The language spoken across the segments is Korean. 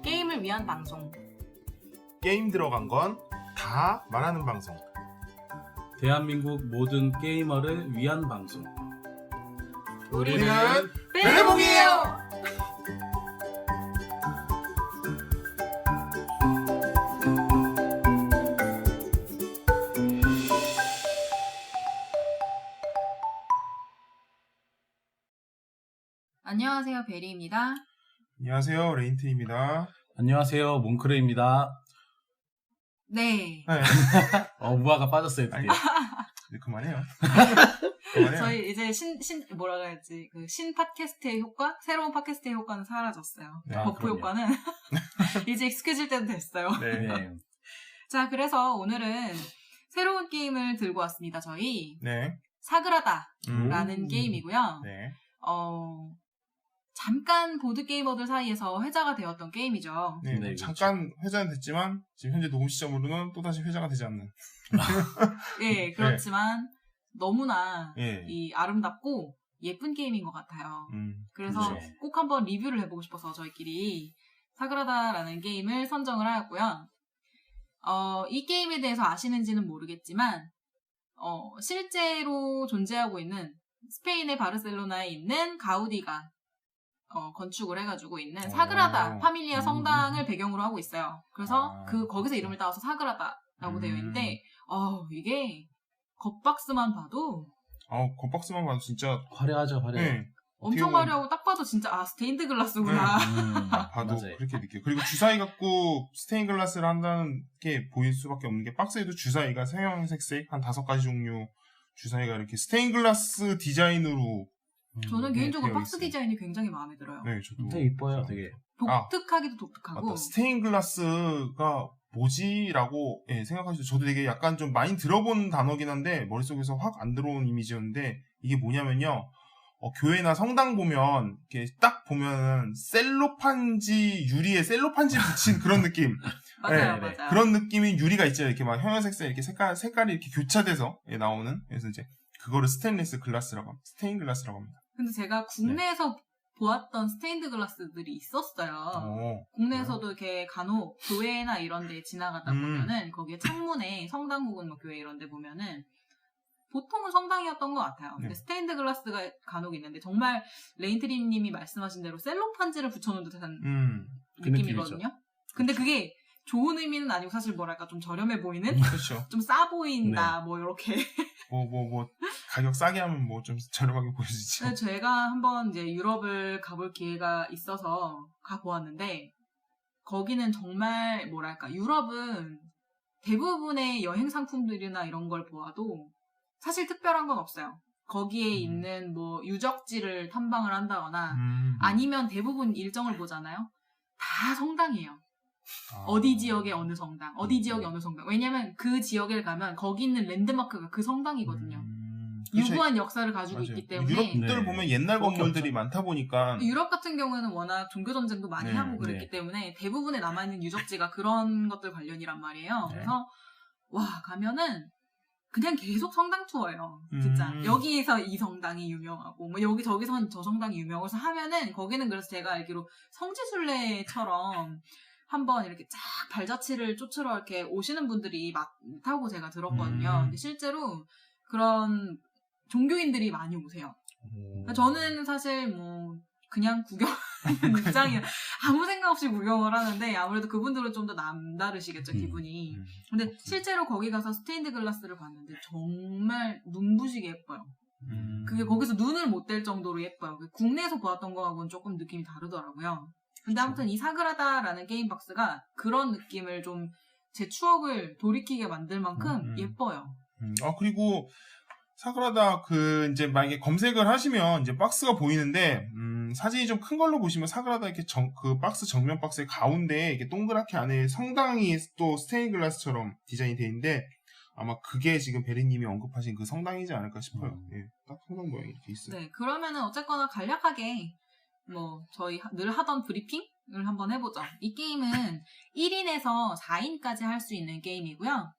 게임을 위한 방송. 게임 들어간 건 다 말하는 방송. 대한민국 모든 게이머를 위한 방송. 우리는 벨레봉이에요. 안녕하세요, 베리입니다. 안녕하세요, 레인트입니다. 안녕하세요, 몽크레입니다. 네. 네. 우아가 빠졌어요, 드디어. 이제 그만해요. 그만해요. 저희 이제 뭐라 그래야지, 신 팟캐스트의 효과? 새로운 팟캐스트의 효과는 사라졌어요. 네, 버프 그럼요. 효과는 이제 익숙해질 때도 됐어요. 네. 네. 자, 그래서 오늘은 새로운 게임을 들고 왔습니다. 저희 네. 사그라다라는 음. 게임이고요. 네. 잠깐 보드게이머들 사이에서 회자가 되었던 게임이죠. 네. 네, 그렇죠. 잠깐 회자는 됐지만 지금 현재 녹음 시점으로는 또다시 회자가 되지 않는. 예, 그렇지만 너무나 예. 이 아름답고 예쁜 게임인 것 같아요. 그래서 그렇죠. 꼭 한번 리뷰를 해보고 싶어서 저희끼리 사그라다라는 게임을 선정을 하였고요. 이 게임에 대해서 아시는지는 모르겠지만 실제로 존재하고 있는 스페인의 바르셀로나에 있는 가우디가 건축을 해가지고 있는 사그라다 파밀리아 성당을 배경으로 하고 있어요. 그래서 거기서 이름을 따와서 사그라다라고 되어 있는데 이게 겉박스만 봐도 겉박스만 봐도 진짜. 화려하죠, 화려해. 네. 엄청 화려하고 딱 봐도 진짜 스테인드 글라스구나. 봐도 맞아요. 그렇게 느껴요. 그리고 주사위 갖고 스테인 글라스를 한다는 게 보일 수밖에 없는 게 박스에도 주사위가 서양색색 한 5가지 종류 주사위가 이렇게 스테인 글라스 디자인으로. 저는 네, 개인적으로 되어 박스 있어요. 디자인이 굉장히 마음에 들어요. 네, 저도. 되게 이뻐요, 되게. 독특하기도 독특하고. 맞다. 스테인 글라스가 뭐지라고 생각하시죠. 저도 되게 약간 좀 많이 들어본 단어긴 한데 머릿속에서 확 안 들어온 이미지였는데 이게 뭐냐면요. 교회나 성당 보면 이렇게 딱 보면은 유리에 셀로판지 붙인 그런 느낌. 맞아요, 네, 맞아요. 그런 느낌인 유리가 있죠. 이렇게 막 형형색색 이렇게 색깔이 이렇게 교차돼서 나오는. 그래서 이제 그거를 스테인리스 글라스라고 합니다. 스테인 글라스라고 합니다. 근데 제가 국내에서 보았던 스테인드 글라스들이 있었어요. 국내에서도 이렇게 간혹 교회나 이런 데 지나가다 보면은 거기에 창문에 성당 혹은 뭐 교회 이런 데 보면은 보통은 성당이었던 것 같아요. 근데 스테인드 글라스가 간혹 있는데 정말 레인트리님이 말씀하신 대로 셀로판지를 붙여놓은 듯한 그 느낌이거든요. 근데 그게 좋은 의미는 아니고 사실 뭐랄까 좀 저렴해 보이는? 그렇죠. 좀 싸 보인다 뭐 이렇게. 뭐 가격 싸게 하면 뭐 좀 저렴하게 보여지죠. 근데 제가 한번 이제 유럽을 가볼 기회가 있어서 가보았는데 거기는 정말 뭐랄까 유럽은 대부분의 여행 상품들이나 이런 걸 보아도 사실 특별한 건 없어요. 거기에 있는 뭐 유적지를 탐방을 한다거나 아니면 대부분 일정을 보잖아요. 다 성당이에요. 어디 지역의 어느 성당, 어디 지역의 어느 성당. 왜냐면 그 지역에 가면 거기 있는 랜드마크가 그 성당이거든요. 유구한 역사를 가지고 맞아요. 있기 때문에 유럽들 보면 옛날 그렇게 건물들이 없죠. 많다 보니까 유럽 같은 경우에는 워낙 종교전쟁도 많이 네, 하고 그랬기 때문에 대부분의 남아있는 유적지가 그런 것들 관련이란 말이에요. 네. 그래서 와 가면은 그냥 계속 성당 투어예요. 진짜 여기에서 이 성당이 유명하고 뭐 여기 저기서 저 성당이 유명해서 하면은 거기는 그래서 제가 알기로 성지순례처럼 한번 이렇게 쫙 발자취를 쫓으러 이렇게 오시는 분들이 많다고 제가 들었거든요. 근데 실제로 그런 종교인들이 많이 오세요. 저는 사실 뭐 그냥 구경하는 입장이라 아무 생각 없이 구경을 하는데 아무래도 그분들은 좀 더 남다르시겠죠, 기분이. 근데 실제로 거기 가서 스테인드 글라스를 봤는데 정말 눈부시게 예뻐요. 그게 거기서 눈을 못 뗄 정도로 예뻐요. 국내에서 보았던 거하고는 조금 느낌이 다르더라고요. 근데 아무튼 이 사그라다라는 게임 박스가 그런 느낌을 좀 제 추억을 돌이키게 만들 만큼 예뻐요. 그리고 사그라다 이제 만약에 검색을 하시면 이제 박스가 보이는데 사진이 좀 큰 걸로 보시면 사그라다 이렇게 그 박스 정면 박스의 가운데에 이렇게 동그랗게 안에 성당이 또 스테인 글라스처럼 디자인이 돼 있는데 아마 그게 지금 베리님이 언급하신 그 성당이지 않을까 싶어요. 예, 딱 성당 모양이 이렇게 있어요. 네, 그러면은 어쨌거나 간략하게 뭐 저희 늘 하던 브리핑을 한번 해보죠. 이 게임은 1인에서 4인까지 할 수 있는 게임이고요.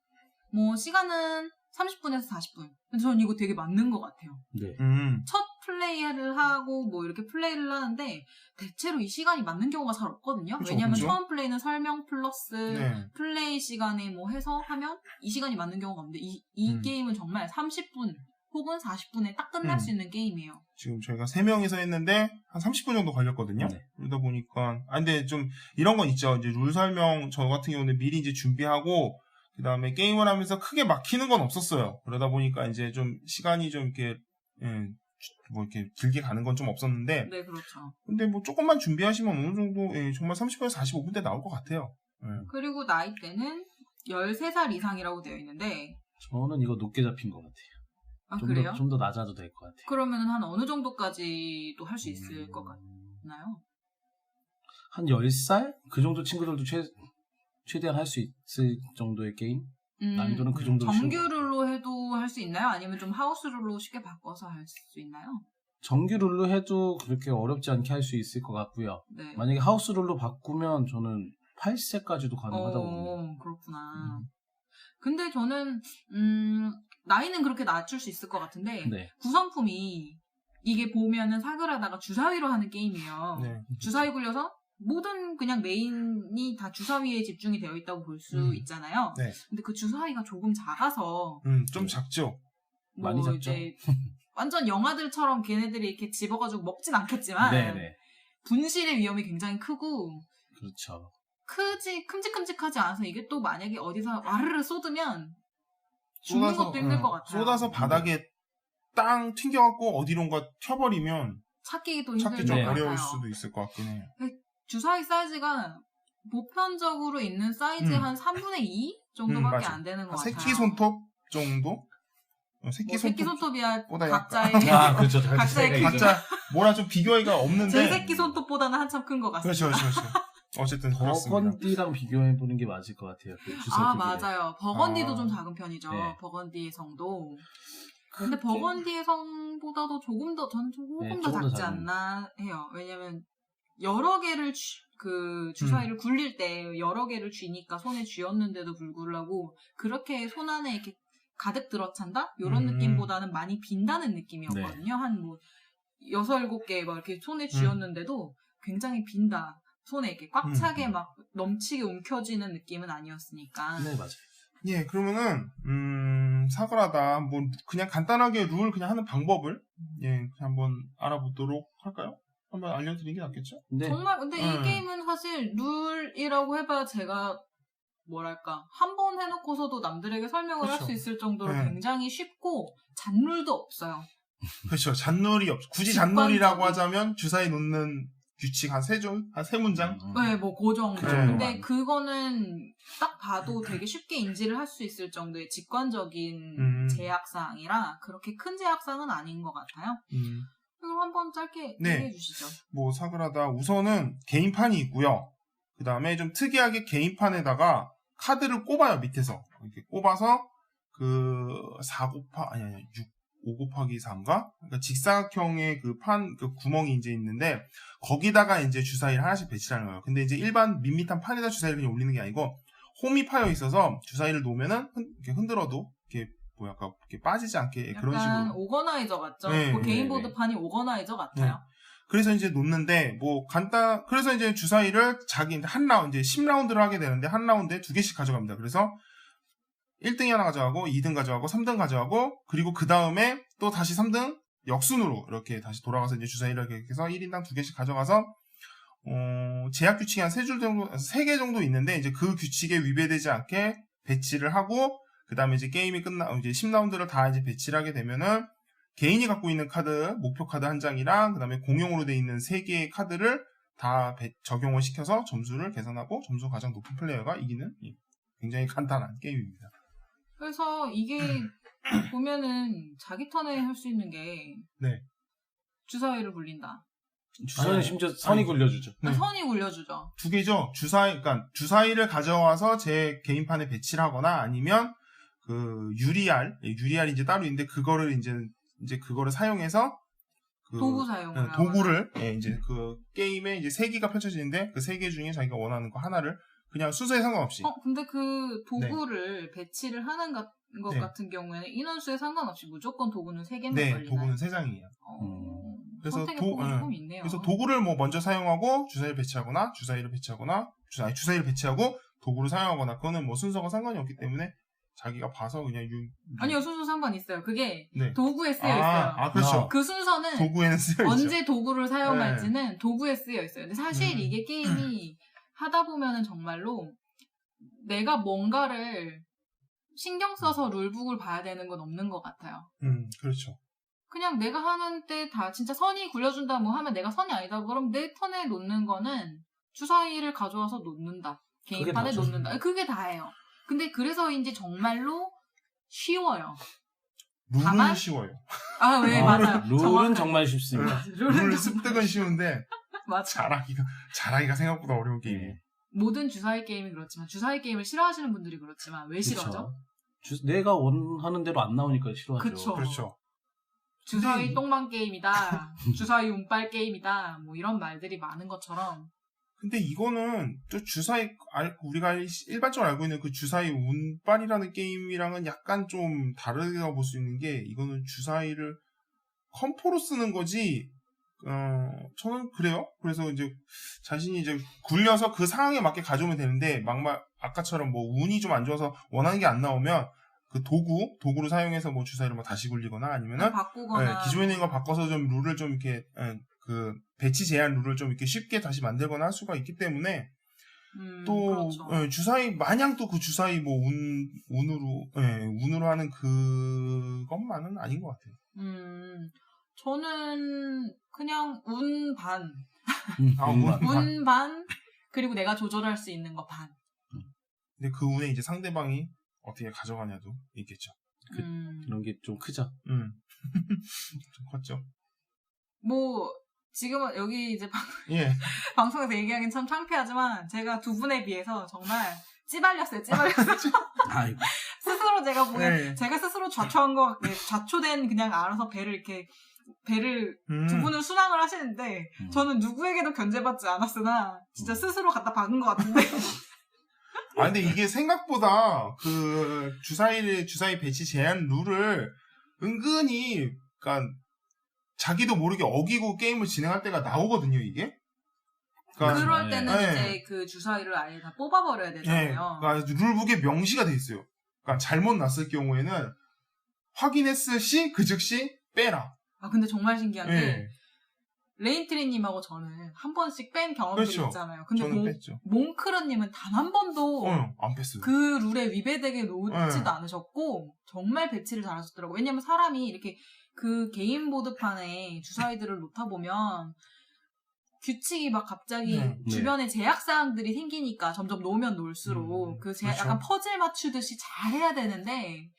뭐 시간은 30분에서 40분. 근데 저는 이거 되게 맞는 것 같아요. 네. 첫 플레이를 하고 뭐 이렇게 플레이를 하는데 대체로 이 시간이 맞는 경우가 잘 없거든요. 그쵸, 왜냐하면 그쵸. 처음 플레이는 설명 플러스 네. 플레이 시간에 뭐 해서 하면 이 시간이 맞는 경우가 없는데 이 게임은 정말 30분 혹은 40분에 딱 끝날 수 있는 게임이에요. 지금 저희가 3명이서 했는데 한 30분 정도 걸렸거든요. 네. 그러다 보니까 근데 좀 이런 건 있죠. 이제 룰 설명 저 같은 경우는 미리 이제 준비하고 그다음에 게임을 하면서 크게 막히는 건 없었어요. 그러다 보니까 이제 좀 시간이 좀 이렇게 뭐 이렇게 길게 가는 건 좀 없었는데 네, 그렇죠. 근데 뭐 조금만 준비하시면 어느 정도 정말 30분에서 45분대 나올 것 같아요. 그리고 나이대는 13살 이상이라고 되어 있는데 저는 이거 높게 잡힌 것 같아요. 아, 그래요? 좀 더 낮아도 될 것 같아요. 그러면 한 어느 정도까지도 할 수 있을 것 같나요? 한 10살? 그 정도 친구들도 최대한 할 수 있을 정도의 게임? 난이도는 그 정도로 쉬운 것 같아요. 정규 룰로 해도 할 수 있나요? 아니면 좀 하우스 룰로 쉽게 바꿔서 할 수 있나요? 정규 룰로 해도 그렇게 어렵지 않게 할 수 있을 것 같고요. 네. 만약에 하우스 룰로 바꾸면 저는 8세까지도 가능하다고 봅니다. 그렇구나. 근데 저는 나이는 그렇게 낮출 수 있을 것 같은데 네. 구성품이 이게 보면은 사그라다가 주사위로 하는 게임이에요. 네. 주사위 굴려서 모든 그냥 메인이 다 주사위에 집중이 되어 있다고 볼 수 있잖아요. 네. 근데 그 주사위가 조금 작아서 좀 작죠. 뭐 많이 작죠. 이제 완전 영화들처럼 걔네들이 이렇게 집어가지고 먹진 않겠지만 네네. 분실의 위험이 굉장히 크고 그렇죠. 큼직큼직하지 않아서 이게 또 만약에 어디서 와르르 쏟으면 죽는 것도 힘들 것 같아요. 쏟아서 바닥에 땅 튕겨갖고 어디론가 튀어버리면 찾기도 힘들 찾기 것 좀 네. 같아요. 어려울 수도 있을 것 같긴 해요. 주사위 사이즈가 보편적으로 있는 사이즈의 한 3분의 2 정도밖에 맞아. 안 되는 것 같아요. 새끼 손톱 정도? 새끼 손톱이야 보다 각자의 그렇죠. 각자의 차이가 그- 있죠. 각자 뭐라 좀 비교하기가 없는데 제 새끼 손톱보다는 한참 큰 것 같습니다. 그렇죠. 어쨌든 그렇습니다. 버건디랑 비교해보는 게 맞을 것 같아요. 그 주사위 아, 크기를. 맞아요. 버건디도 아. 좀 작은 편이죠. 네. 버건디의 성도. 근데 그게- 버건디의 성보다도 조금 더 네, 더 조금 더 작지 작은. 않나 해요. 왜냐면 여러 개를 주사위를 굴릴 때 여러 개를 쥐니까 손에 쥐었는데도 불구하고 그렇게 손 안에 이렇게 가득 들어찬다? 이런 느낌보다는 많이 빈다는 느낌이었거든요. 한 뭐 6, 7개 막 이렇게 손에 쥐었는데도 굉장히 빈다. 손에 이렇게 꽉 차게 막 넘치게 움켜쥐는 느낌은 아니었으니까. 네, 맞아요. 예, 그러면은 사그라다 뭐 그냥 간단하게 룰 그냥 하는 방법을 한번 알아보도록 할까요? 한번 알려드리는 게 낫겠죠? 네. 정말 근데 이 게임은 사실 룰이라고 해봐야 제가 뭐랄까 한 번 해놓고서도 남들에게 설명을 할 그렇죠. 수 있을 정도로 네. 굉장히 쉽고 잔룰도 없어요. 그렇죠. 잔놀이 없죠. 굳이 잔놀이라고 하자면 주사위 놓는 규칙 한 3문장? 네, 뭐 그 정도. 네. 근데 그거는 딱 봐도 되게 쉽게 인지를 할 수 있을 정도의 직관적인 제약사항이라 그렇게 큰 제약사항은 아닌 것 같아요. 그럼 한번 짧게 네. 얘기해 주시죠. 뭐 사그라다 우선은 개인판이 있고요. 그 다음에 좀 특이하게 개인판에다가 카드를 꼽아요. 밑에서 이렇게 꼽아서 그 5 곱하기 4인가? 그러니까 직사각형의 그 구멍이 이제 있는데 거기다가 이제 주사위를 하나씩 배치하는 거예요. 근데 이제 일반 밋밋한 판에다 주사위를 그냥 올리는 게 아니고 홈이 파여 있어서 주사위를 놓으면은 이렇게 흔들어도 이렇게 이렇게 빠지지 않게 그런 약간 식으로. 오거나이저 같죠? 네, 그 네, 개인보드판이 오거나이저 같아요. 그래서 이제 놓는데 그래서 이제 주사위를 자기 한 라운드 이제 10라운드를 하게 되는데 한 라운드에 2개씩 가져갑니다. 그래서 1등이 하나 가져가고 2등 가져가고 3등 가져가고 그리고 그 다음에 또 다시 3등 역순으로 이렇게 다시 돌아가서 이제 주사위를 이렇게 해서 1인당 2개씩 가져가서 제약 규칙이 한 3개 정도 있는데 이제 그 규칙에 위배되지 않게 배치를 하고 그 다음에 이제 게임이 이제 10라운드를 다 이제 배치를 하게 되면은 개인이 갖고 있는 카드, 목표 카드 한 장이랑 그 다음에 공용으로 돼 있는 3개의 카드를 다 적용을 시켜서 점수를 계산하고 점수가 가장 높은 플레이어가 이기는 굉장히 간단한 게임입니다. 그래서 이게 보면은 자기 턴에 할 수 있는 게 네. 주사위를 굴린다. 주사위는 심지어 선이 굴려주죠. 네. 선이 굴려주죠. 2개죠. 그러니까 주사위를 가져와서 제 개인판에 배치를 하거나 아니면 그 유리알이 이제 따로 있는데 그거를 이제 그거를 사용해서 도구 사용을 도구를 이제 그 게임에 이제 3개가 펼쳐지는데 그 3개 중에 자기가 원하는 거 하나를 그냥 순서에 상관없이. 근데 그 도구를 배치를 하는 것 네. 같은 경우에는 인원수에 상관없이 무조건 도구는 3개만 네, 걸리나요? 도구는 3장이에요. 그래서 선택의 폭이 조금 있네요. 그래서 도구를 뭐 먼저 사용하고 주사위를 배치하거나 주사위를 배치하거나 주사위를 배치하고 도구를 사용하거나 그거는 뭐 순서가 상관이 없기 때문에 자기가 봐서 그냥 아니요, 순서 상관 있어요. 그게 네. 도구에 쓰여 있어요. 그렇죠. 그 순서는 도구에는 쓰여 있죠. 언제 도구를 사용할지는 도구에 쓰여 있어요. 근데 사실 이게 게임이 하다 보면은 정말로 내가 뭔가를 신경 써서 룰북을 봐야 되는 건 없는 것 같아요. 그렇죠. 그냥 내가 하는 때 다 진짜 선이 굴려준다 뭐 하면 내가 선이 아니다. 그럼 내 턴에 놓는 거는 주사위를 가져와서 놓는다. 게임판에 놓는다. 그게 다예요. 근데 그래서인지 정말로 쉬워요. 룰은 쉬워요. 왜 맞아요. 룰은 정말 쉽습니다. 룰 습득은 쉬운데 맞아. 잘하기가 생각보다 어려운 게임이에요. 모든 주사위 게임이 그렇지만 주사위 게임을 싫어하시는 분들이 그렇지만 왜 싫어하죠? 내가 원하는 대로 안 나오니까 싫어하죠. 그렇죠. 주사위 똥망 게임이다. 주사위 운빨 게임이다. 뭐 이런 말들이 많은 것처럼. 근데 이거는 또 주사위 우리가 일반적으로 알고 있는 그 주사위 운빨이라는 게임이랑은 약간 좀 다르다고 볼 수 있는 게 이거는 주사위를 컴포로 쓰는 거지. 저는 그래요. 그래서 이제 자신이 이제 굴려서 그 상황에 맞게 가져오면 되는데 아까처럼 뭐 운이 좀 안 좋아서 원하는 게 안 나오면 그 도구를 사용해서 뭐 주사위를 뭐 다시 굴리거나 아니면은 바꾸거나 기존에 있는 거 바꿔서 좀 룰을 좀 이렇게 그 배치 제한 룰을 좀 이렇게 쉽게 다시 만들거나 할 수가 있기 때문에 또 그렇죠. 주사위 마냥 또 그 주사위 뭐 운으로 하는 그것만은 아닌 것 같아요. 저는 그냥 운 반. 운 반 그리고 내가 조절할 수 있는 거 반. 근데 그 운에 이제 상대방이 어떻게 가져가냐도 있겠죠. 그런 게 좀 크죠. 좀 컸죠. 뭐 지금은 여기 이제 예. 방송에서 얘기하기는 참 창피하지만 제가 두 분에 비해서 정말 찌발렸어요. 아이고. 스스로 제가 보기엔 네. 제가 스스로 좌초한 거 좌초된 그냥 알아서 배를 두 분은 순항을 하시는데 저는 누구에게도 견제받지 않았으나 진짜 스스로 갖다 박은 것 같은데. 근데 이게 생각보다 그 주사위 배치 제한 룰을 은근히 그러니까 자기도 모르게 어기고 게임을 진행할 때가 나오거든요, 이게. 그럴 때는 이제 그 주사위를 아예 다 뽑아버려야 되잖아요. 그러니까 룰북에 명시가 돼 있어요. 그러니까 잘못 났을 경우에는 확인했을 시 그 즉시 빼라. 근데 정말 신기한 게 레인트리님하고 저는 한 번씩 뺀 경험들이 그렇죠. 있잖아요. 근데 저는 뺐죠. 몽크르님은 단 한 번도 안 뺐어요. 그 룰에 위배되게 놓지도 않으셨고 정말 배치를 잘하셨더라고요. 왜냐면 사람이 이렇게 그 개인 보드판에 주사위들을 놓다 보면 규칙이 막 갑자기 주변에 제약사항들이 생기니까 점점 놓으면 놓을수록 그렇죠. 약간 퍼즐 맞추듯이 잘해야 되는데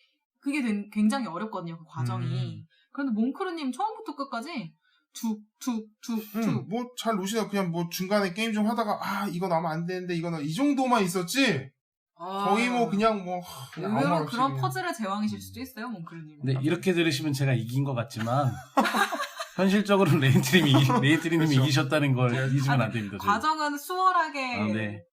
그게 굉장히 어렵거든요. 그 과정이. 그런데 몽크르님 처음부터 끝까지 뭐 잘 놓으시다 그냥 뭐 중간에 게임 좀 하다가 이거 나오면 안 되는데 이 정도만 있었지. 거의 뭐 그냥 뭐 의외로 그런 퍼즐의 제왕이실 수도 있어요, 몽크르님. 네, 이렇게 들으시면 제가 이긴 것 같지만 현실적으로 레인트님이 그렇죠. 이기셨다는 걸 잊으면 안 됩니다. 과정은 수월하게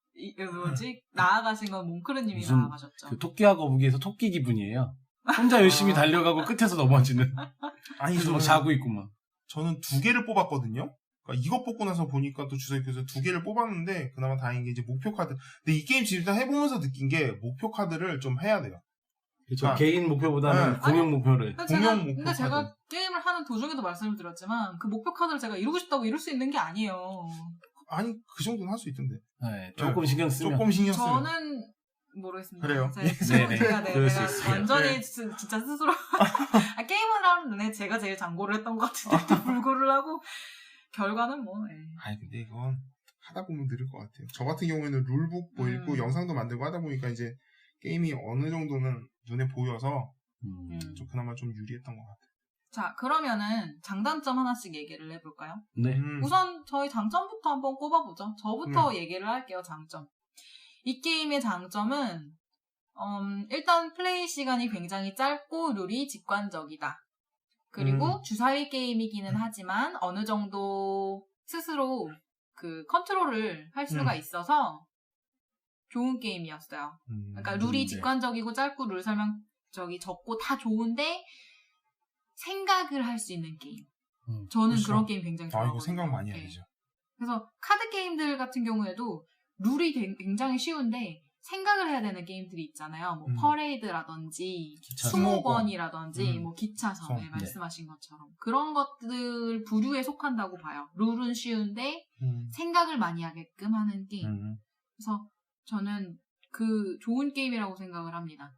나아가신 건 몽크르님이 나아가셨죠. 그 토끼와 거북이에서 토끼 기분이에요. 혼자 열심히 달려가고 끝에서 넘어지는. 그래서 막 자고 있고 막. 저는 2개를 뽑았거든요. 그러니까 이거 뽑고 나서 보니까 또 주사위에서 2개를 뽑았는데 그나마 다행인 게 이제 목표 카드. 근데 이 게임 진짜 해보면서 느낀 게 목표 카드를 좀 해야 돼요. 그렇죠. 개인 목표보다는 공용 목표를. 근데 제가 게임을 하는 도중에도 말씀을 드렸지만 그 목표 카드를 제가 이루고 싶다고 이룰 수 있는 게 아니에요. 아니 그 정도는 할 수 있던데. 네, 조금 신경 쓰면. 저는 모르겠습니다. 그래요? 제가 그럴 수 있어요. 완전히 진짜 스스로 게임을 하는 눈에 제가 제일 장고를 했던 것 같은데 불구를 하고 결과는 뭐. 근데 이건 하다 보면 늘을 것 같아요. 저 같은 경우에는 룰북 뭐 읽고 영상도 만들고 하다 보니까 이제 게임이 어느 정도는 눈에 보여서 좀 그나마 좀 유리했던 것 같아요. 자, 그러면은 장단점 하나씩 얘기를 해볼까요? 네. 우선 저희 장점부터 한번 꼽아보죠. 저부터 얘기를 할게요. 장점. 이 게임의 장점은 일단 플레이 시간이 굉장히 짧고 룰이 직관적이다. 그리고 주사위 게임이기는 하지만 어느 정도 스스로 그 컨트롤을 할 수가 있어서 좋은 게임이었어요. 그러니까 룰이 네. 직관적이고 짧고 룰 설명 적고 다 좋은데 생각을 할 수 있는 게임. 저는 그렇죠. 그런 게임 굉장히 좋아하거든요. 이거 생각 많이 해야 네. 되죠. 그래서 카드 게임들 같은 경우에도 룰이 굉장히 쉬운데 생각을 해야 되는 게임들이 있잖아요. 뭐 퍼레이드라든지 기차섬. 수목원이라든지 뭐 기차섬 네. 말씀하신 것처럼 그런 것들 부류에 속한다고 봐요. 룰은 쉬운데 생각을 많이 하게끔 하는 게임. 그래서 저는 그 좋은 게임이라고 생각을 합니다.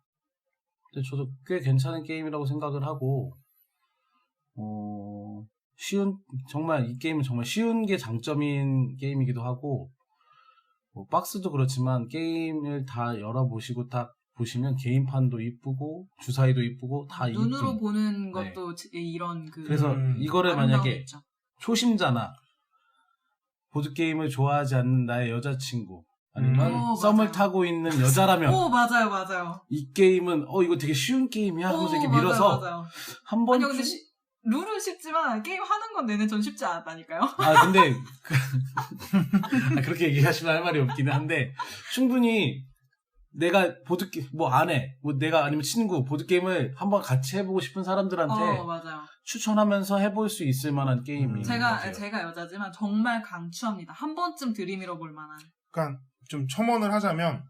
근데 저도 꽤 괜찮은 게임이라고 생각을 하고 정말 이 게임은 정말 쉬운 게 장점인 게임이기도 하고 뭐 박스도 그렇지만 게임을 다 열어보시고 딱 보시면 게임판도 이쁘고 주사위도 이쁘고 다 눈으로 이쁜. 보는 것도 이런 그 그래서 이거를 아름다움이 만약에 있죠. 초심자나 보드게임을 좋아하지 않는 나의 여자친구 아니면 썸을 맞아요. 타고 있는 여자라면 오 맞아요. 이 게임은 이거 되게 쉬운 게임이야 하면서 이렇게 밀어서 맞아요. 한 번. 아니요 근데 룰은 쉽지만 게임 하는 건 내내 전 쉽지 않았다니까요. 근데 그렇게 얘기하시면 할 말이 없기는 한데 충분히 내가 보드게임 내가 아니면 친구 보드게임을 한번 같이 해보고 싶은 사람들한테 맞아요. 추천하면서 해볼 수 있을 만한 게임이 제가 여자지만 정말 강추합니다. 한 번쯤 들이밀어 볼 만한. 그러니까 좀 첨언을 하자면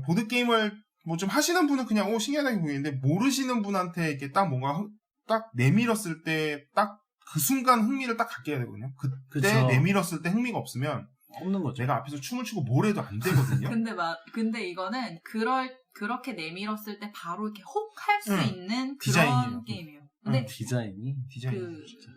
보드 게임을 뭐 좀 하시는 분은 그냥 신기하다고 보이는데 모르시는 분한테 이렇게 딱 뭔가 딱 내밀었을 때 딱 그 순간 흥미를 딱 갖게 해야 되거든요. 그때 그쵸. 내밀었을 때 흥미가 없으면 없는 거죠. 내가 앞에서 춤을 추고 뭘 해도 안 되거든요. 근데 이거는 그렇게 내밀었을 때 바로 이렇게 혹 할 수 있는 디자인이에요. 그런 게임이에요. 근데 디자인이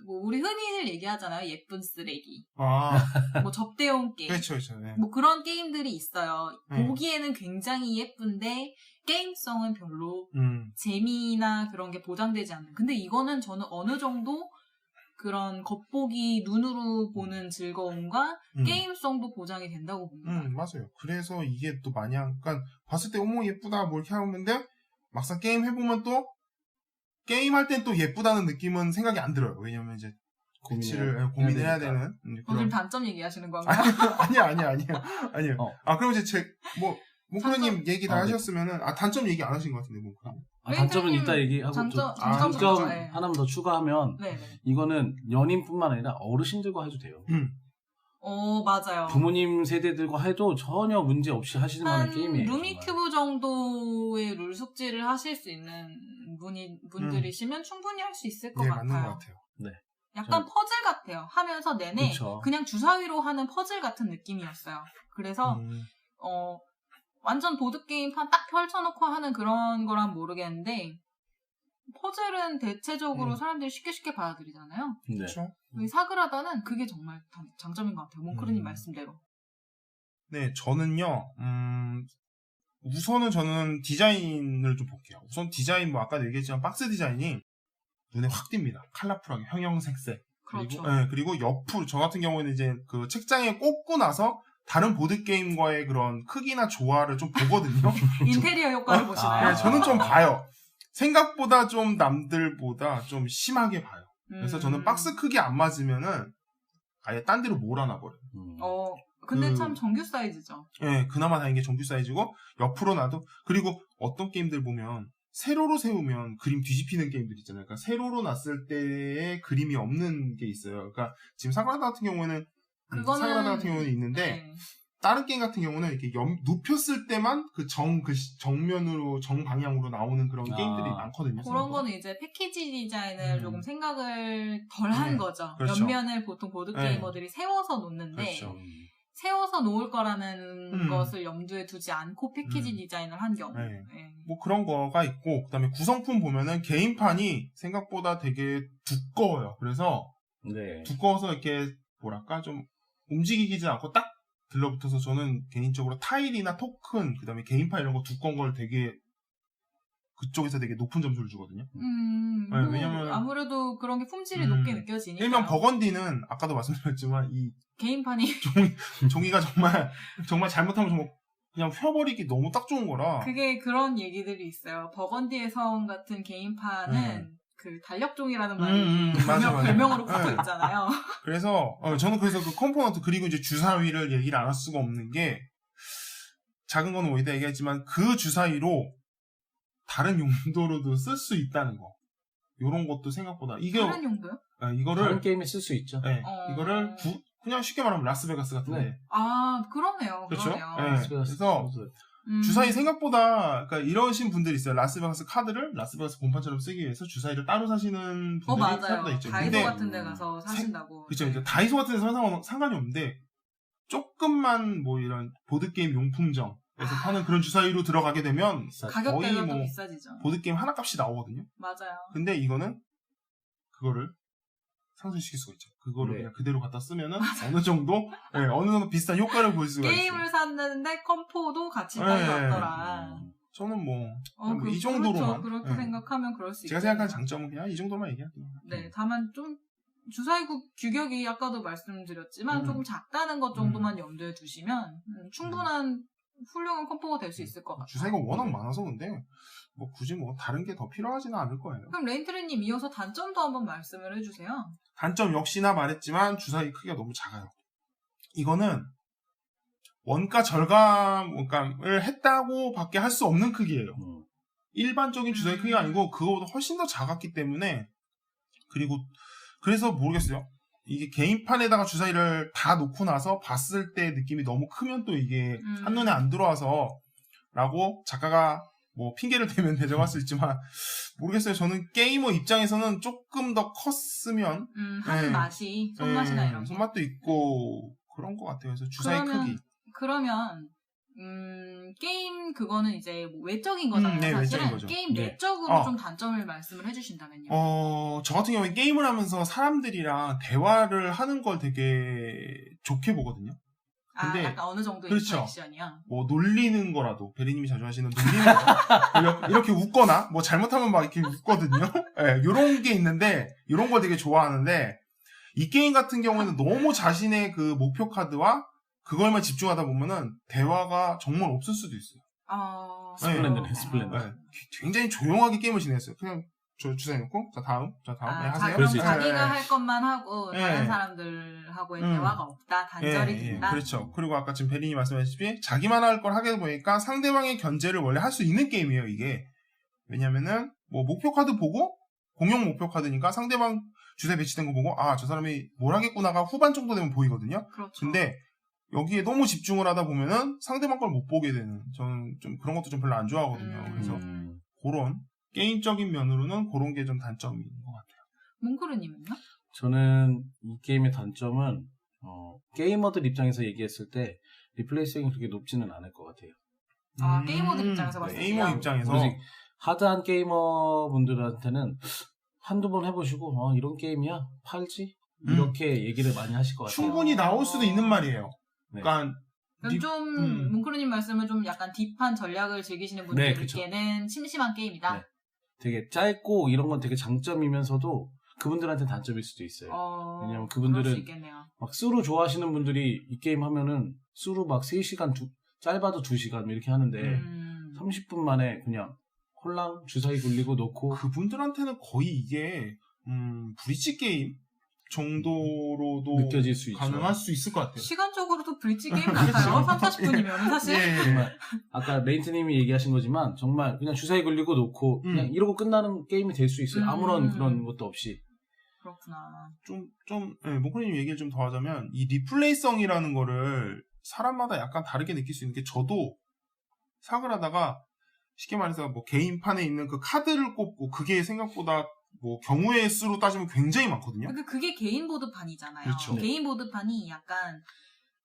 뭐 우리 흔히들 얘기하잖아요. 예쁜 쓰레기. 아, 뭐 접대용 게임. 그렇죠. 네. 뭐 그런 게임들이 있어요. 네. 보기에는 굉장히 예쁜데 게임성은 별로 음. 재미나 그런 게 보장되지 않는. 근데 이거는 저는 어느 정도 그런 겉보기 눈으로 보는 즐거움과 게임성도 보장이 된다고 봅니다. 맞아요. 그래서 이게 또 마냥, 그러니까 봤을 때 어머 예쁘다 뭐 이렇게 하는데 막상 게임 해보면 또 게임할 땐 또 예쁘다는 느낌은 생각이 안 들어요. 왜냐면 이제 고민해야 되는 오늘 단점 얘기하시는 건가요? 아니에요. 그럼 이제 몽크님 얘기 다 네. 하셨으면은 단점 얘기 안 하신 것 같은데 몽크님. 단점은 이따 얘기하고 장점 장점 하나만 더 추가하면 네. 이거는 연인뿐만 아니라 어르신들과 해도 돼요. 맞아요. 부모님 세대들과 해도 전혀 문제 없이 하시는 만한 게임이에요. 루미큐브 정도의 룰 숙지를 하실 수 있는 분들이시면 충분히 할 수 있을 것 네, 같아요. 맞는 것 같아요. 네. 약간 퍼즐 같아요. 하면서 내내 그쵸. 그냥 주사위로 하는 퍼즐 같은 느낌이었어요. 그래서 완전 보드게임판 딱 펼쳐놓고 하는 그런 거란 모르겠는데 퍼즐은 대체적으로 사람들이 쉽게 받아들이잖아요. 네. 그렇죠. 사그라다는 그게 정말 장점인 것 같아요. 몽크르님 말씀대로. 네, 저는요, 우선은 저는 디자인을 좀 볼게요. 우선 디자인, 아까도 얘기했지만, 박스 디자인이 눈에 확 띕니다. 컬러풀하게, 형형색색. 그렇죠. 그리고 옆으로, 저 같은 경우에는 이제 그 책장에 꽂고 나서 다른 보드게임과의 그런 크기나 조화를 좀 보거든요. 인테리어 효과를 보시나요? 네, 저는 좀 봐요. 생각보다 좀 남들보다 좀 심하게 봐요. 그래서 저는 박스 크기 안 맞으면은 아예 딴 데로 몰아놔버려요. 근데 참 정규 사이즈죠. 네, 그나마 다행인 게 정규 사이즈고 옆으로 놔도 그리고 어떤 게임들 보면 세로로 세우면 그림 뒤집히는 게임들 있잖아요. 그러니까 세로로 놨을 때의 그림이 없는 게 있어요. 그러니까 지금 사그라다 같은 경우에는 있는데 네. 다른 게임 같은 경우는 이렇게 눕혔을 때만 정면으로 정방향으로 나오는 그런 게임들이 많거든요. 그런 거는 이제 패키지 디자인을 조금 생각을 덜 한 거죠. 그렇죠. 옆면을 보통 보드게이머들이 세워서 놓는데 그렇죠. 세워서 놓을 거라는 것을 염두에 두지 않고 패키지 디자인을 한 경우. 네. 뭐 그런 거가 있고 그다음에 구성품 보면은 게임판이 생각보다 되게 두꺼워요. 그래서 두꺼워서 이렇게 뭐랄까 좀 움직이지 않고 딱 들러붙어서 저는 개인적으로 타일이나 토큰 그다음에 게임판 이런 거 두꺼운 걸 되게 그쪽에서 되게 높은 점수를 주거든요. 네, 왜냐면 아무래도 그런 게 품질이 높게 느껴지니까. 일명 버건디는 아까도 말씀드렸지만 이 게임판이 종이가 정말 잘못하면 정말 그냥 펴버리기 너무 딱 좋은 거라. 그게 그런 얘기들이 있어요. 버건디의 성 같은 게임판은 그 달력종이라는 말이 별명으로 붙어 있잖아요. 그래서 저는 그 컴포넌트 그리고 이제 주사위를 얘기를 안 할 수가 없는 게 작은 거는 뭐 이따 얘기했지만 그 주사위로 다른 용도로도 쓸 수 있다는 거. 요런 것도 생각보다 다른 용도요? 이거를 다른 게임에 쓸 수 있죠. 네, 이거를 그냥 쉽게 말하면 라스베가스 같은데. 네. 아, 그러네요. 그렇죠? 그러네요. 네. 그래서 주사위 생각보다 그러니까 이러신 분들이 있어요. 라스베가스 카드를 라스베가스 본판처럼 쓰기 위해서 주사위를 따로 사시는 분들이 맞아요. 생각보다 있죠. 다이소 근데 같은 데 가서 사신다고. 그렇죠. 이제 다이소 같은 데서 상관이 없는데 조금만 뭐 이런 보드게임 용품점에서 파는 그런 주사위로 들어가게 되면 가격대가 거의 또 뭐 비싸지죠. 보드게임 하나 값이 나오거든요. 맞아요. 근데 이거는 그거를 상쇄시킬 수가 있죠. 그거를 네. 그냥 그대로 갖다 쓰면은 어느 정도 비슷한 효과를 볼 수가 있어요. 게임을 샀는데 컴포도 같이 네. 따라왔더라. 저는 뭐 이 그렇죠. 정도로만 그렇게 생각하면 그럴 수 있죠. 제가 생각하는 장점은 그냥 이 정도만 얘기할게요. 네, 다만 좀 주사위 규격이 아까도 말씀드렸지만 조금 작다는 것 정도만 염두에 두시면 충분한 훌륭한 컴포가 될 수 있을 것 같아요. 주사위가 워낙 많아서 근데 뭐 굳이 뭐 다른 게 더 필요하지는 않을 거예요. 그럼 레인트리님 이어서 단점도 한번 말씀을 해주세요. 단점 역시나 말했지만 주사위 크기가 너무 작아요. 이거는 원가 절감을 했다고 밖에 할 수 없는 크기예요. 일반적인 주사위 크기가 아니고 그거보다 훨씬 더 작았기 때문에 그리고 그래서 모르겠어요. 이게 개인판에다가 주사위를 다 놓고 나서 봤을 때 느낌이 너무 크면 또 이게 한눈에 안 들어와서 라고 작가가 뭐 핑계를 대면 대적할 수 있지만 모르겠어요. 저는 게이머 입장에서는 조금 더 컸으면 하는 맛이 손맛이나 이런 게. 손맛도 있고 그런 것 같아요. 그래서 주사위 크기. 그러면 게임 그거는 이제 뭐 외적인 거잖아요. 네, 사실은 외적인 거죠. 게임 네. 내적으로 좀 단점을 말씀을 해주신다면요. 저 같은 경우에 게임을 하면서 사람들이랑 대화를 하는 걸 되게 좋게 보거든요. 근데 약간 어느 정도 그렇죠. 인터랙션이요. 뭐 놀리는 거라도 베리님이 자주 하시는 놀리는 거 이렇게 웃거나 뭐 잘못하면 막 이렇게 웃거든요. 네, 이런 게 있는데 이런 걸 되게 좋아하는데 이 게임 같은 경우에는 너무 자신의 그 목표 카드와 그걸만 집중하다 보면은 대화가 정말 없을 수도 있어요. 스플렌더네, 스플렌더. 네, 굉장히 조용하게 게임을 진행했어요. 그냥 주사위 놓고 자 다음 네, 하세요. 그럴 수 있어요. 자기가 할 것만 하고 네. 다른 사람들하고의 대화가 없다, 단절이 된다. 그렇죠. 그리고 아까 지금 베린이 말씀하셨듯이 자기만 할 걸 하게 보니까 상대방의 견제를 원래 할 수 있는 게임이에요. 이게 왜냐면은 뭐 목표 카드 보고 공용 목표 카드니까 상대방 주사위 배치된 거 보고 저 사람이 뭘 하겠구나가 후반 정도 되면 보이거든요. 그렇죠. 근데 여기에 너무 집중을 하다 보면은 상대방 걸 못 보게 되는 저는 좀 그런 것도 좀 별로 안 좋아하거든요. 그래서 그런 게임적인 면으로는 그런 게 좀 단점인 것 같아요. 몽크르님은요? 저는 이 게임의 단점은 게이머들 입장에서 얘기했을 때 리플레이성이 그렇게 높지는 않을 것 같아요. 게이머들 입장에서 봤을 때요? 게이머 입장에서 하드한 게이머 분들한테는 한두 번 해보시고 이런 게임이야? 팔지? 이렇게 얘기를 많이 하실 것 같아요. 충분히 나올 수도 있는 말이에요. 네. 그러니까 좀 몽크르님 말씀은 좀 약간 딥한 전략을 즐기시는 네, 분들께는 심심한 게임이다. 네. 되게 짧고 이런 건 되게 장점이면서도 그분들한테 단점일 수도 있어요. 왜냐면 그럴 수 그분들은 있겠네요. 막 수루 좋아하시는 분들이 이 게임 하면은 수루 막 3시간 짧아도 2시간 이렇게 하는데 30분 만에 그냥 홀랑 주사위 굴리고 놓고 그분들한테는 거의 이게 브릿지 게임 정도로도 느껴질 수 있죠. 가능할 수 있을 것 같아요. 시간적으로도 브릿지 게임 같아요. 30-40분이면 사실. 정말 아까 레인트님이 얘기하신 거지만 정말 그냥 주사위 굴리고 놓고 그냥 이러고 끝나는 게임이 될 수 있어요. 아무런 그런 것도 없이. 그렇구나. 모코님 얘기를 좀 더 하자면 이 리플레이성이라는 거를 사람마다 약간 다르게 느낄 수 있는 게 저도 사을 하다가 쉽게 말해서 뭐 개인판에 있는 그 카드를 꼽고 그게 생각보다 뭐 경우의 수로 따지면 굉장히 많거든요. 근데 그게 개인 보드판이잖아요. 그렇죠. 개인 보드판이 약간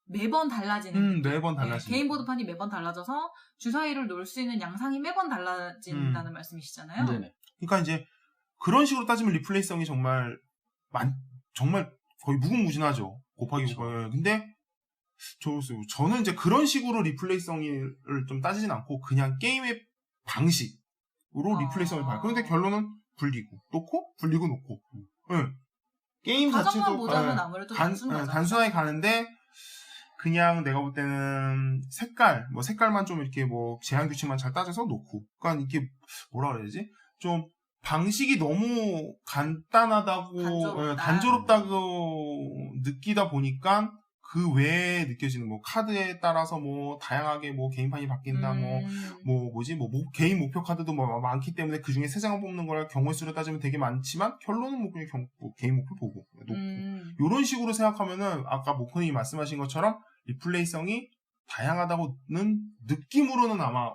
매번 달라지는 매번 달라지는 개인 보드판이 매번 달라져서 주사위를 놓을 수 있는 양상이 매번 달라진다는 말씀이시잖아요. 네네. 그러니까 이제 그런 식으로 따지면 리플레이성이 정말 거의 무궁무진하죠. 곱하기 곱하기. 근데 저는 이제 그런 식으로 리플레이성을 좀 따지진 않고 그냥 게임의 방식으로 리플레이성을 봐요. 그런데 결론은 굴리고 놓고 굴리고 놓고. 게임 과정만 자체도 보자면 아무래도 단순하게 가는데 그냥 내가 볼 때는 색깔만 좀 이렇게 뭐 제한 규칙만 잘 따져서 놓고. 그러니까 이게 뭐라 그래야 되지? 좀 방식이 너무 간단하다고 단조롭다고 느끼다 보니까 그 외에 느껴지는 뭐 카드에 따라서 뭐 다양하게 뭐 게임판이 바뀐다 개인 목표 카드도 뭐 많기 때문에 그 중에 3장을 뽑는 걸 경우의 수로 따지면 되게 많지만 결론은 뭐 그냥 개인 목표 보고 놓고 이런 식으로 생각하면은 아까 모코님이 말씀하신 것처럼 리플레이성이 다양하다고는 느낌으로는 아마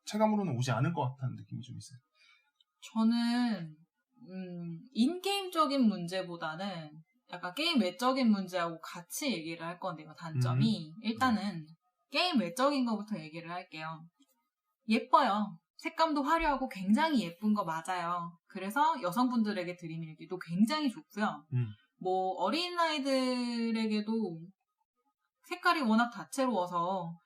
체감으로는 오지 않을 것 같다는 느낌이 좀 있어요. 저는 인게임적인 문제보다는 약간 게임 외적인 문제하고 같이 얘기를 할 건데요. 단점이 일단은 게임 외적인 거부터 얘기를 할게요. 예뻐요. 색감도 화려하고 굉장히 예쁜 거 맞아요. 그래서 여성분들에게 들이밀기도 굉장히 좋고요. 뭐 어린아이들에게도 색깔이 워낙 다채로워서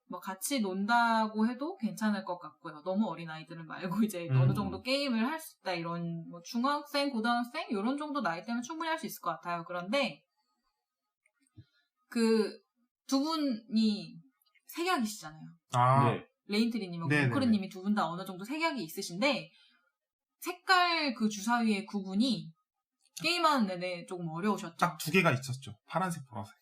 뭐 같이 논다고 해도 괜찮을 것 같고요. 너무 어린아이들은 말고 이제 어느 정도 게임을 할 수 있다 이런 뭐 중학생, 고등학생 이런 정도 나이 때면 충분히 할 수 있을 것 같아요. 그런데 그 두 분이 색약이시잖아요. 네. 레인트리님하고 모크르님이 두 분 다 어느 정도 색약이 있으신데 색깔 그 주사위의 구분이 게임하는 내내 조금 어려우셨죠. 딱 2개가 있었죠. 파란색, 보라색.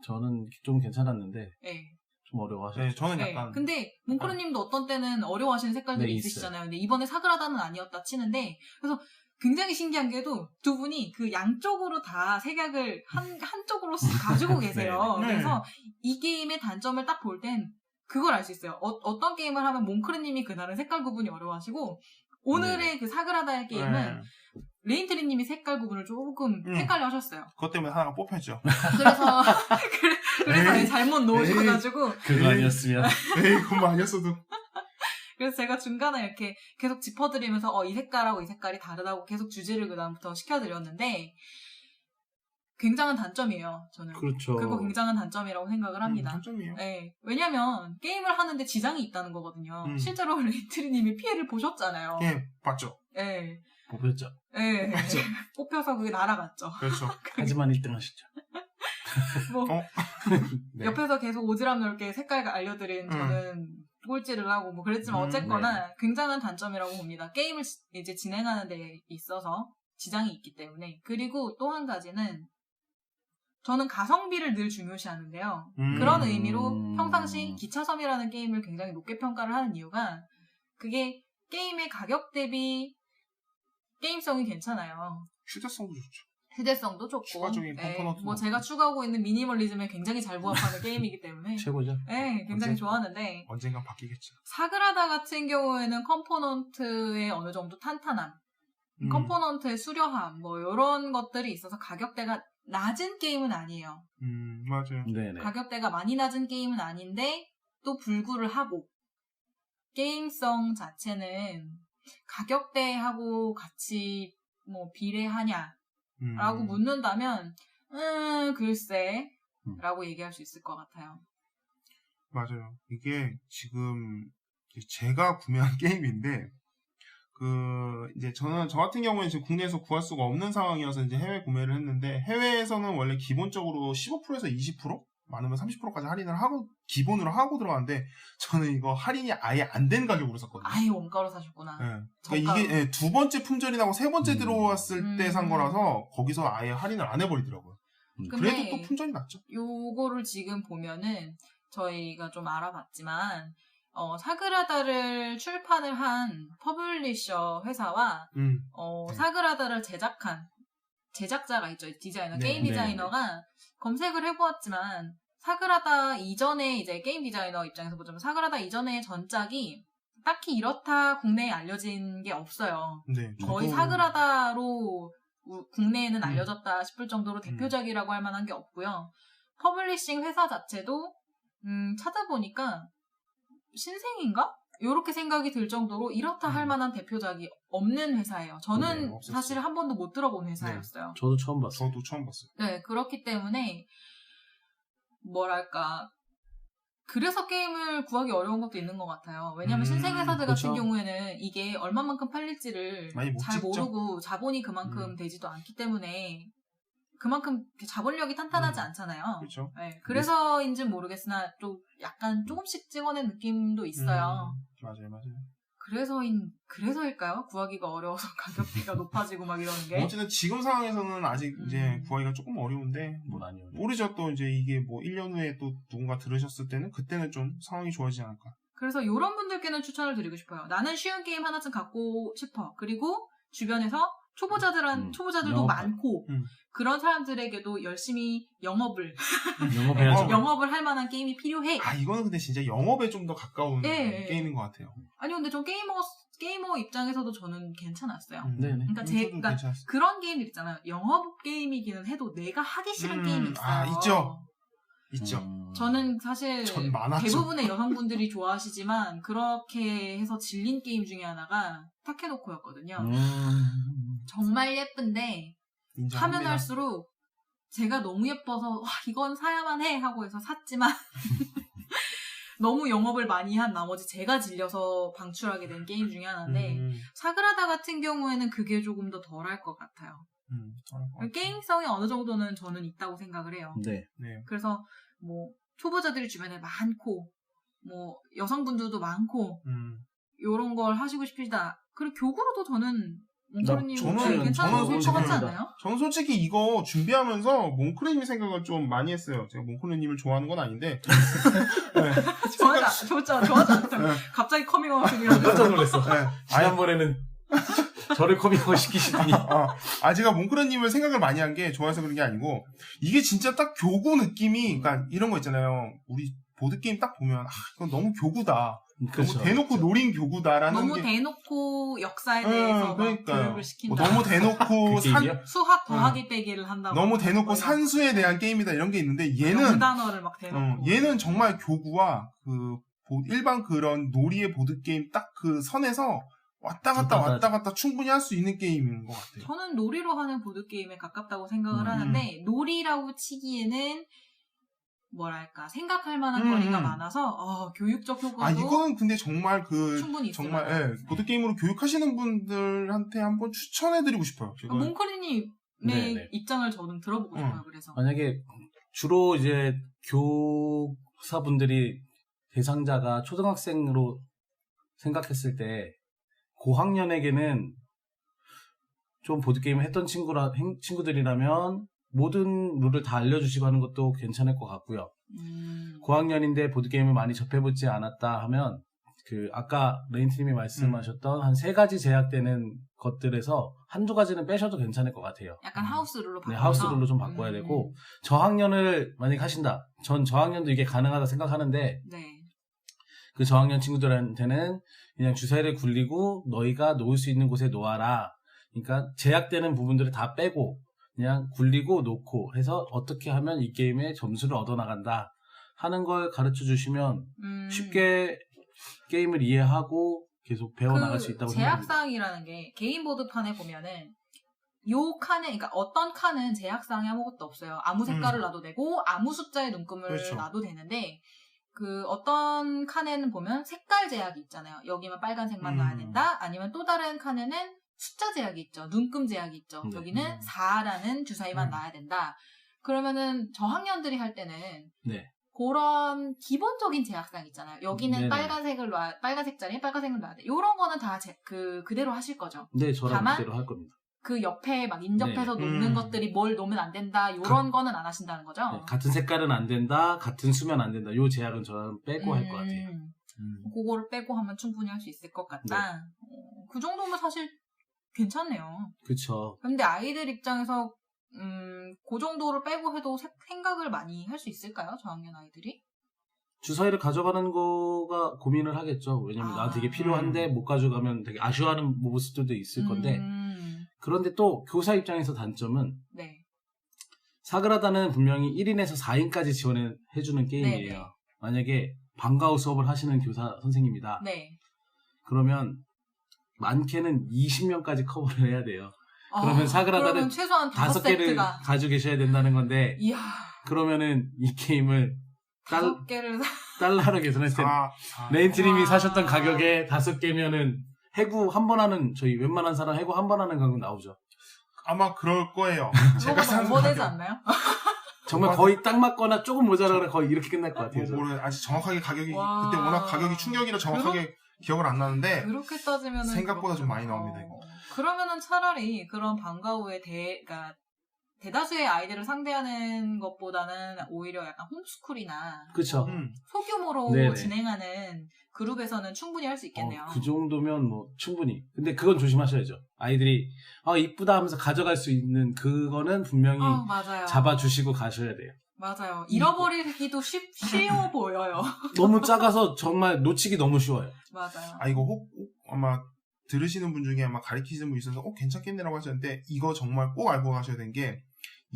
저는 좀 괜찮았는데 네. 좀 어려워하셨죠. 네, 저는 약간. 근데 몽크르님도 어떤 때는 어려워하시는 색깔들이 네, 있으시잖아요. 근데 이번에 사그라다는 아니었다 치는데 그래서 굉장히 신기한 게도 두 분이 그 양쪽으로 다 색약을 한쪽으로씩 가지고 계세요. 네. 그래서 이 게임의 단점을 딱 볼 땐 그걸 알 수 있어요. 어떤 게임을 하면 몽크르님이 그날은 색깔 구분이 어려워하시고 오늘의 그 사그라다의 게임은 레인트리님이 색깔 구분을 조금 헷갈려 하셨어요. 그것 때문에 하나가 뽑혔죠. 그래서 잘못 놓으셔가지고. 그거 아니었으면. 에이, 그건 아니었어도. 그래서 제가 중간에 이렇게 계속 짚어드리면서 이 색깔하고 이 색깔이 다르다고 계속 주지를 그다음부터 시켜드렸는데 굉장한 단점이에요. 저는. 그렇죠. 그거 굉장한 단점이라고 생각을 합니다. 단점이에요. 네. 왜냐면 게임을 하는데 지장이 있다는 거거든요. 실제로 레이트리님이 피해를 보셨잖아요. 예, 봤죠. 네. 뽑혔죠. 네. 그렇죠. 뽑혀서 그게 날아갔죠. 그렇죠. 하지만 1등 하시죠. 뭐 네. 옆에서 계속 오지랖 넓게 색깔 알려드린 저는 꼴찌를 하고 뭐 그랬지만 어쨌거나 굉장한 단점이라고 봅니다. 게임을 이제 진행하는 데 있어서 지장이 있기 때문에. 그리고 또 한 가지는 저는 가성비를 늘 중요시하는데요. 그런 의미로 평상시 기차섬이라는 게임을 굉장히 높게 평가를 하는 이유가 그게 게임의 가격 대비 게임성이 괜찮아요. 휴대성도 좋죠. 휴대성도 좋고 추가적인 컴포넌트 뭐 제가 추가하고 있는 미니멀리즘에 굉장히 잘 부합하는 게임이기 때문에 최고죠. 네, 굉장히 좋아하는데 언젠간 바뀌겠죠. 사그라다 같은 경우에는 컴포넌트의 어느 정도 탄탄함, 컴포넌트의 수려함 뭐 이런 것들이 있어서 가격대가 낮은 게임은 아니에요. 맞아요. 네네. 가격대가 많이 낮은 게임은 아닌데 또 불구를 하고 게임성 자체는 가격대하고 같이 뭐 비례하냐 라고 묻는다면 글쎄 라고 얘기할 수 있을 것 같아요. 맞아요. 이게 지금 제가 구매한 게임인데 이제 저 같은 경우에 지금 국내에서 구할 수가 없는 상황이어서 이제 해외 구매를 했는데 해외에서는 원래 기본적으로 15%에서 20%? 많으면 30%까지 할인을 하고 기본으로 하고 들어갔는데 저는 이거 할인이 아예 안 된 가격으로 샀거든요. 아예 원가로 사셨구나. 네. 그러니까 이게 두 번째 품절이 나고 세 번째 들어왔을 때 산 거라서 거기서 아예 할인을 안 해버리더라고요. 그래도 또 품절이 났죠. 요거를 지금 보면은 저희가 좀 알아봤지만 사그라다를 출판을 한 퍼블리셔 회사와 사그라다를 제작한 제작자가 있죠. 디자이너, 네, 게임 디자이너가 검색을 해보았지만 사그라다 이전에 이제 게임 디자이너 입장에서 보자면 사그라다 이전의 전작이 딱히 이렇다 국내에 알려진 게 없어요. 네, 거의 사그라다로 국내에는 알려졌다 싶을 정도로 대표작이라고 할 만한 게 없고요. 퍼블리싱 회사 자체도 찾아보니까 신생인가? 이렇게 생각이 들 정도로 이렇다 할 만한 대표작이 없는 회사예요. 저는 네, 사실 한 번도 못 들어본 회사였어요. 네, 저도 처음 봤어요. 저도 처음 봤어요. 네, 그렇기 때문에 뭐랄까 그래서 게임을 구하기 어려운 것도 있는 것 같아요. 왜냐하면 신생 회사들 그렇죠. 같은 경우에는 이게 얼마만큼 팔릴지를 잘 찍죠? 모르고 자본이 그만큼 되지도 않기 때문에 그만큼 자본력이 탄탄하지 않잖아요. 그렇죠. 네, 그래서인지는 모르겠으나 좀 약간 조금씩 찍어낸 느낌도 있어요. 맞아요. 그래서일까요? 구하기가 어려워서 가격대가 높아지고 막 이러는 게. 어쨌든 지금 상황에서는 아직 이제 구하기가 조금 어려운데 뭐 아니요. 모르죠. 또 이제 이게 뭐 1년 후에 또 누군가 들으셨을 때는 그때는 좀 상황이 좋아지지 않을까. 그래서 이런 분들께는 추천을 드리고 싶어요. 나는 쉬운 게임 하나쯤 갖고 싶어. 그리고 주변에서 초보자들도 영업. 많고 그런 사람들에게도 열심히 영업을 영업해야죠. 영업을 할 만한 게임이 필요해. 아 이거는 근데 진짜 영업에 좀 더 가까운 예. 게임인 것 같아요. 아니 근데 전 게이머 입장에서도 저는 괜찮았어요. 네네. 그러니까 저도 그러니까 괜찮았어요. 그런 게임들 있잖아요. 영업 게임이기는 해도 내가 하기 싫은 게임이 있어요. 아, 있죠. 저는 사실 전 많았죠. 대부분의 여성분들이 좋아하시지만 그렇게 해서 질린 게임 중에 하나가 타케노코였거든요. 정말 예쁜데 인정합니다. 하면 할수록 제가 너무 예뻐서 와, 이건 사야만 해 하고 해서 샀지만 너무 영업을 많이 한 나머지 제가 질려서 방출하게 된 게임 중에 하나인데 사그라다 같은 경우에는 그게 조금 더 덜할 것 같아요. 게임성이 어느 정도는 저는 있다고 생각을 해요. 네. 그래서 뭐 초보자들이 주변에 많고 뭐 여성분들도 많고 요런 걸 하시고 싶으시다. 그리고 교구로도 저는 몽크르님 저는 괜찮을 것 같지 솔직합니다. 않나요? 저는 솔직히 이거 준비하면서 몽크르님 생각을 좀 많이 했어요. 제가 몽크르님을 좋아하는 건 아닌데 좋아하지 않아요. 갑자기 커밍아웃이라고 깜짝 놀랐어. 네. 지난번에는 저를 코믹을 시키시더니 제가 몽크르님을 생각을 많이 한 게 좋아해서 그런 게 아니고 이게 진짜 딱 교구 느낌이 그러니까 이런 거 있잖아요. 우리 보드게임 딱 보면 이건 너무 교구다. 그렇죠. 너무 대놓고 노린 교구다라는 너무 게 대놓고 역사에 대해서 막 그러니까요. 교육을 시킨다. 너무 대놓고 그 게임이요? 수학 더하기 빼기를 한다고. 너무 대놓고 뭐 산수에 대한 게임이다 이런 게 있는데 얘는 영단어를 막 대놓고. 얘는 정말 교구와 그 일반 그런 놀이의 보드게임 딱 그 선에서 왔다 갔다 충분히 할 수 있는 게임인 것 같아요. 저는 놀이로 하는 보드게임에 가깝다고 생각을 하는데 놀이라고 치기에는 뭐랄까 생각할 만한 거리가 많아서 교육적 효과도 이거는 근데 정말 충분히 있어요. 정말 보드게임으로 교육하시는 분들한테 한번 추천해드리고 싶어요. 몽크리님의 네네. 입장을 저는 들어보고 싶어요. 그래서 만약에 주로 이제 교사분들이 대상자가 초등학생으로 생각했을 때 고학년에게는 좀 보드게임을 했던 친구들이라면 모든 룰을 다 알려주시고 하는 것도 괜찮을 것 같고요. 고학년인데 보드게임을 많이 접해보지 않았다 하면 그 아까 레인트님이 말씀하셨던 한 3가지 제약되는 것들에서 한두 가지는 빼셔도 괜찮을 것 같아요. 약간 하우스 룰로 바꿔서? 네, 하우스 룰로 좀 바꿔야 되고 저학년을 만약에 하신다. 전 저학년도 이게 가능하다 생각하는데 네. 그 저학년 친구들한테는 그냥 주사위를 굴리고 너희가 놓을 수 있는 곳에 놓아라. 그러니까 제약되는 부분들을 다 빼고 그냥 굴리고 놓고 해서 어떻게 하면 이 게임에 점수를 얻어나간다 하는 걸 가르쳐 주시면 쉽게 게임을 이해하고 계속 배워나갈 수 있다고 생각합니다. 제약사항이라는 게 게임보드판에 보면은 요 칸에 그러니까 어떤 칸은 제약사항이 아무것도 없어요. 아무 색깔을 놔도 되고 아무 숫자의 눈금을 그렇죠. 놔도 되는데 그 어떤 칸에는 보면 색깔 제약이 있잖아요. 여기만 빨간색만 놔야 된다. 아니면 또 다른 칸에는 숫자 제약이 있죠. 눈금 제약이 있죠. 네. 여기는 4라는 주사위만 놔야 된다. 그러면은 저학년들이 할 때는 네. 그런 기본적인 제약사항 있잖아요. 여기는 네네. 빨간색 자리에 빨간색을 놔야 돼. 요런 거는 다 그대로 하실 거죠. 네, 저랑 다만 그대로 할 겁니다. 그 옆에 막 인접해서 네네. 놓는 것들이 뭘 놓으면 안 된다. 요런 거는 안 하신다는 거죠. 네, 같은 색깔은 안 된다, 같은 수면 안 된다. 요 제약은 저는 빼고 할 것 같아요. 그거를 빼고 하면 충분히 할 수 있을 것 같다. 그 정도면 사실 괜찮네요. 그렇죠. 근데 아이들 입장에서 그 정도를 빼고 해도 생각을 많이 할 수 있을까요? 저학년 아이들이? 주사위를 가져가는 거가 고민을 하겠죠. 왜냐면 나한테 이게 필요한데 못 가져가면 되게 아쉬워하는 모습들도 있을 건데 그런데 또 교사 입장에서 단점은 네. 사그라다는 분명히 1인에서 4인까지 지원해주는 게임이에요. 네네. 만약에 방과후 수업을 하시는 교사 선생님이다. 네. 그러면 많게는 20명까지 커버를 해야 돼요. 그러면 사그라다는 그러면 최소한 5개를 5세트가 가지고 계셔야 된다는 건데 이야 그러면은 이 게임을 5개를 달러로 계산했을 때 레인트님이 사셨던 가격에 5개면은 해구 한 번 하는 저희 웬만한 사람 해구 한 번 하는 가격 나오죠. 아마 그럴 거예요. 제가 그거보다 산 오버되지 가격. 않나요? 정말 거의 딱 맞거나 조금 모자라거나 거의 이렇게 끝날 것 같아요. 저는. 아직 정확하게 가격이 와. 그때 워낙 가격이 충격이라 정확하게 기억을 안 나는데 그렇게 따지면은 생각보다 좀 그렇구나. 많이 나옵니다, 이거. 그러면은 차라리 그런 방과 후에 그러니까 대다수의 아이들을 상대하는 것보다는 오히려 약간 홈스쿨이나 그쵸. 소규모로 네네. 진행하는 그룹에서는 충분히 할 수 있겠네요. 그 정도면 뭐 충분히. 근데 그건 조심하셔야죠. 아이들이 이쁘다 하면서 가져갈 수 있는 그거는 분명히 맞아요. 잡아주시고 가셔야 돼요. 맞아요. 잃어버리기도 쉬워 보여요. 너무 작아서 정말 놓치기 너무 쉬워요. 맞아요. 이거 아마 들으시는 분 중에 아마 가리키시는 분 있어서 괜찮겠네라고 하셨는데 이거 정말 꼭 알고 가셔야 되는 게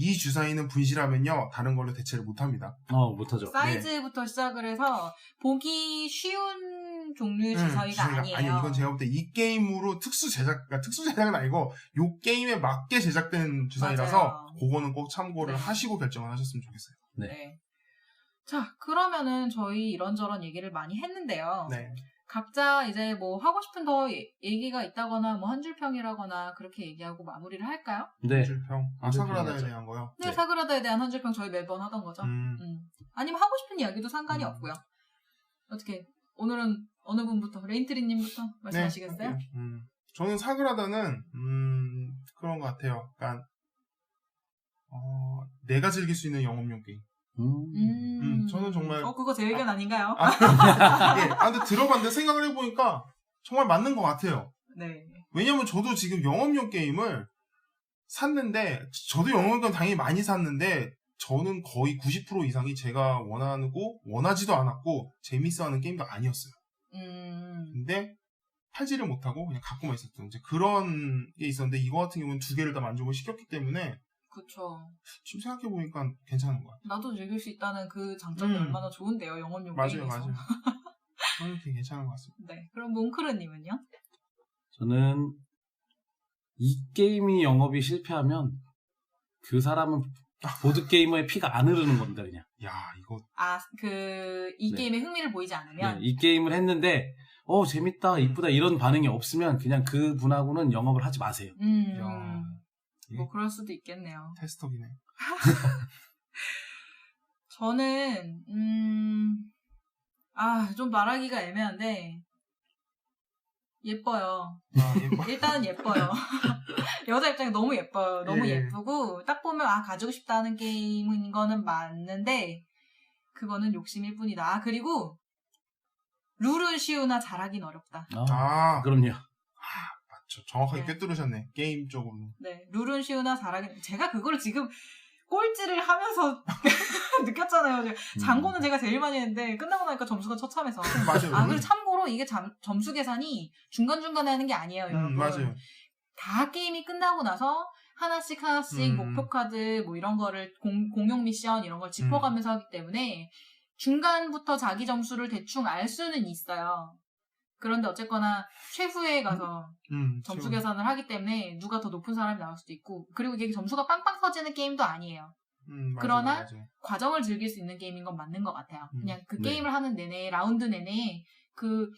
이 주사위는 분실하면요 다른 걸로 대체를 못합니다. 못하죠. 사이즈부터 시작을 해서 보기 쉬운 종류의 주사위가 아니에요. 아니 이건 제가 볼 때 이 게임으로 특수제작은 아니고 요 게임에 맞게 제작된 주사위라서 맞아요. 그거는 꼭 참고를 네. 하시고 결정을 하셨으면 좋겠어요. 네. 자, 그러면은 저희 이런저런 얘기를 많이 했는데요. 네. 각자 이제 뭐 하고 싶은 더 얘기가 있다거나 뭐 한 줄 평이라거나 그렇게 얘기하고 마무리를 할까요? 네. 줄평. 한줄 사그라다에 평이죠. 대한 거요. 네, 네. 사그라다에 대한 한 줄 평 저희 매번 하던 거죠. 아니면 하고 싶은 이야기도 상관이 없고요. 어떻게 오늘은 어느 분부터 레인트리님부터 말씀하시겠어요? 네. 저는 사그라다는 그런 것 같아요. 그러니까 내가 즐길 수 있는 영업용 게임. 저는 정말 그거 제 의견 아닌가요? 예, 근데 들어봤는데 생각을 해보니까 정말 맞는 것 같아요. 네. 왜냐면 저도 지금 영업용 게임을 샀는데 저도 영업용 게임 당연히 많이 샀는데 저는 거의 90% 이상이 제가 원하지도 않았고 재밌어하는 게임도 아니었어요. 근데 팔지를 못하고 그냥 갖고만 있었던 이제 그런 게 있었는데 이거 같은 경우는 두 개를 다 만족을 시켰기 때문에 그쵸. 지금 생각해보니까 괜찮은 것 같아요. 나도 즐길 수 있다는 그 장점이 얼마나 좋은데요, 영업용 게임에서. 맞아요. 저는 되게 괜찮은 것 같습니다. 네. 그럼 몽크르님은요? 저는 이 게임이 영업이 실패하면 그 사람은 보드게이머의 피가 안 흐르는 겁니다, 그냥. 야, 이거. 이 네. 게임에 흥미를 보이지 않으면? 네, 이 게임을 했는데, 재밌다, 이쁘다, 이런 반응이 없으면 그냥 그 분하고는 영업을 하지 마세요. 야, 뭐 그럴 수도 있겠네요. 테스터기네. 저는 좀 말하기가 애매한데 예뻐요. 일단은 예뻐요. 여자 입장에 너무 예뻐요. 너무 예. 예쁘고 딱 보면 가지고 싶다는 게임인 거는 맞는데 그거는 욕심일 뿐이다. 그리고 룰은 쉬우나 잘하긴 어렵다. 그럼요. 맞죠. 정확하게 꿰뚫으셨네. 게임 쪽으로. 네, 룰은 쉬우나 잘하긴. 제가 그걸 지금 꼴찌를 하면서 느꼈잖아요. 장고는 제가 제일 많이 했는데 끝나고 나니까 점수가 처참해서. 맞아요. 그리고 참고로 이게 점수 계산이 중간중간에 하는 게 아니에요, 여러분. 맞아요. 다 게임이 끝나고 나서 하나씩 목표 카드 뭐 이런 거를 공용 미션 이런 걸 짚어가면서 하기 때문에 중간부터 자기 점수를 대충 알 수는 있어요. 그런데 어쨌거나 최후에 가서 점수 계산을 하기 때문에 누가 더 높은 사람이 나올 수도 있고 그리고 이게 점수가 빵빵 터지는 게임도 아니에요. 그러나 맞아요. 과정을 즐길 수 있는 게임인 건 맞는 것 같아요. 그냥 그 네. 게임을 하는 내내 라운드 내내 그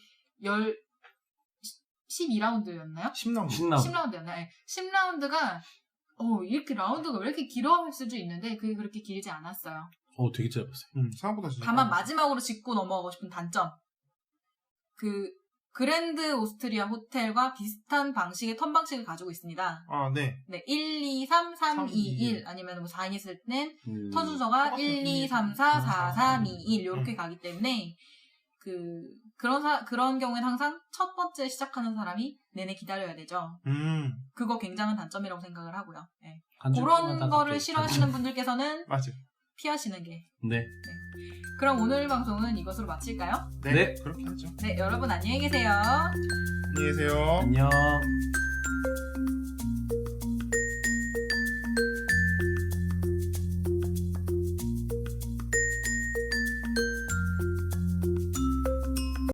12라운드였나요? 10라운드. 10라운드였나요? 네. 10라운드가 이렇게 라운드가 왜 이렇게 길어할 수도 있는데 그게 그렇게 길지 않았어요. 되게 짧았어요. 생각보다 진짜. 다만 마지막으로 짚고 넘어가고 싶은 단점. 그랜드 오스트리아 호텔과 비슷한 방식의 턴 방식을 가지고 있습니다. 네. 네, 1, 2, 3, 3, 2, 1 아니면 뭐 4인 했을 땐 턴 순서가 1, 2, 3, 4, 4, 3, 2, 1 이렇게 가기 때문에 그런 경우에는 항상 첫 번째 시작하는 사람이 내내 기다려야 되죠. 그거 굉장한 단점이라고 생각을 하고요. 네. 그런 거를 싫어하시는 분들께서는 맞아요. 피하시는 게. 네. 그럼 오늘 방송은 이것으로 마칠까요? 네. 네. 그렇게 하죠. 네, 여러분 안녕히 계세요. 안녕히 계세요. 안녕.